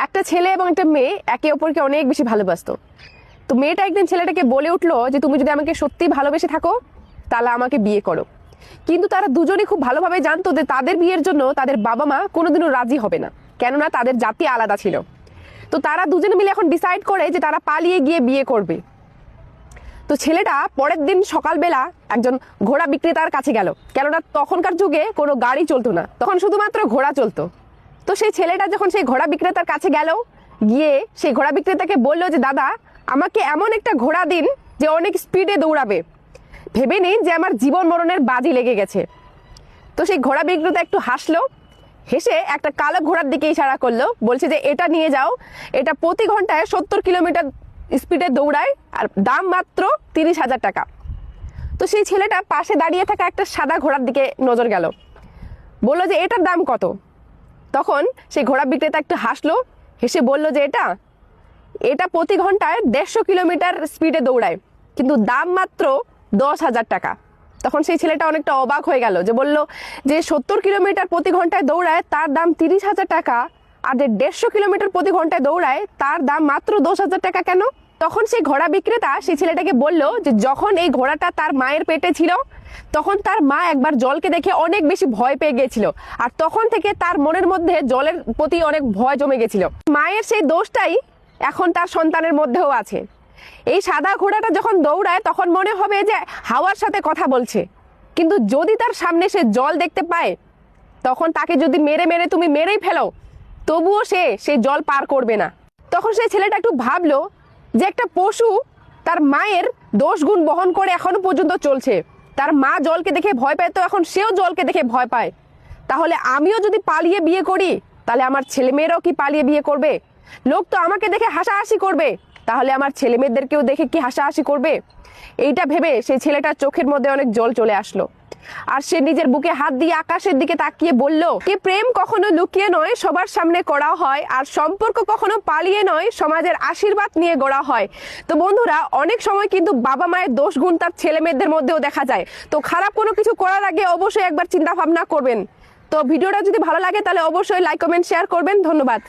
একটা ছেলে এবং একটা মেয়ে একে অপরকে অনেক বেশি ভালোবাসতো। তো মেয়েটা একদিন ছেলেটাকে বলে উঠলো যে তুমি যদি আমাকে সত্যি ভালোবেসে থাকো তাহলে আমাকে বিয়ে করো। কিন্তু তারা দুজনেই খুব ভালোভাবে জানতো যে তাদের বিয়ের জন্য তাদের বাবা মা কোনোদিনও রাজি হবে না, কেননা তাদের জাতি আলাদা ছিল। তো তারা দুজনে মিলে এখন ডিসাইড করে যে তারা পালিয়ে গিয়ে বিয়ে করবে। তো ছেলেটা পরের দিন সকালবেলা একজন ঘোড়া বিক্রেতার কাছে গেল, কেননা তখনকার যুগে কোনো গাড়ি চলতো না, তখন শুধুমাত্র ঘোড়া চলতো। তো সেই ছেলেটা যখন সেই ঘোড়া বিক্রেতার কাছে গেল, গিয়ে সেই ঘোড়া বিক্রেতাকে বলল যে দাদা, আমাকে এমন একটা ঘোড়া দিন যে অনেক স্পিডে দৌড়াবে, ভেবে নিন যে আমার জীবন মরণের বাজি লেগে গেছে। তো সেই ঘোড়া বিক্রেতা একটু হাসলো, হেসে একটা কালো ঘোড়ার দিকে ইশারা করলো, বলছে যে এটা নিয়ে যাও, এটা প্রতি ঘন্টায় 70 কিলোমিটার স্পিডে দৌড়ায় আর দাম মাত্র 30,000 টাকা। তো সেই ছেলেটা পাশে দাঁড়িয়ে থাকা একটা সাদা ঘোড়ার দিকে নজর গেল, বললো যে এটার দাম কত? তখন সেই ঘোড়া বিক্রেতা একটু হাসলো, হেসে বলল যে এটা প্রতি ঘন্টায় 150 কিলোমিটার স্পিডে দৌড়ায়, কিন্তু দাম মাত্র 10,000 টাকা। তখন সেই ছেলেটা অনেকটা অবাক হয়ে গেল, যে বলল যে 70 কিলোমিটার প্রতি ঘন্টায় দৌড়ায় তার দাম 30,000 টাকা, আর যে 150 কিলোমিটার প্রতি ঘন্টায় দৌড়ায় তার দাম মাত্র 10,000 টাকা কেন? তখন সেই ঘোড়া বিক্রেতা সেই ছেলেটাকে বলল যে যখন এই ঘোড়াটা তার মায়ের পেটে ছিল তখন তার মা একবার জলকে দেখে অনেক বেশি ভয় পেয়ে গিয়েছিল, আর তখন থেকে তার মনের মধ্যে জলের প্রতি অনেক ভয় জমে গেছিল। মায়ের সেই দোষটাই এখন তার সন্তানের মধ্যেও আছে। এই সাদা ঘোড়াটা যখন দৌড়ায় তখন মনে হবে যে হাওয়ার সাথে কথা বলছে, কিন্তু যদি তার সামনে সে জল দেখতে পায় তখন তাকে যদি মেরে মেরে তুমি মেরেই ফেলো তবুও সে সেই জল পার করবে না। তখন সেই ছেলেটা একটু ভাবলো যে একটা পশু তার মায়ের দোষ গুণ বহন করে এখনো পর্যন্ত চলছে, তার মা জলকে দেখে ভয় পায়, তো এখন সেও জলকে দেখে ভয় পায়, তাহলে আমিও যদি পালিয়ে বিয়ে করি তাহলে আমার ছেলে মেয়েরাও কি পালিয়ে বিয়ে করবে? লোক তো আমাকে দেখে হাসাহাসি করবে, তাহলে আমার ছেলে মেয়েদেরকেও দেখে কি হাসাহাসি করবে? এইটা ভেবে সেই ছেলেটার চোখের মধ্যে অনেক জল চলে আসলো, আর সে নিজের বুকে হাত দিয়ে আকাশের দিকে তাকিয়ে বলল কি প্রেম কখনো লুকিয়ে নয় সবার সামনে করা হয়, আর সম্পর্ক কখনো পালিয়ে নয় সমাজের আশীর্বাদ নিয়ে গড়া হয়। তো বন্ধুরা, অনেক সময় কিন্তু বাবা মায়ের দোষ গুণ তার ছেলে মেয়েদের মধ্যেও দেখা যায়। তো খারাপ কোনো কিছু করার আগে অবশ্যই একবার চিন্তা ভাবনা করবেন। তো ভিডিওটা যদি ভালো লাগে তাহলে অবশ্যই লাইক কমেন্ট শেয়ার করবেন। ধন্যবাদ।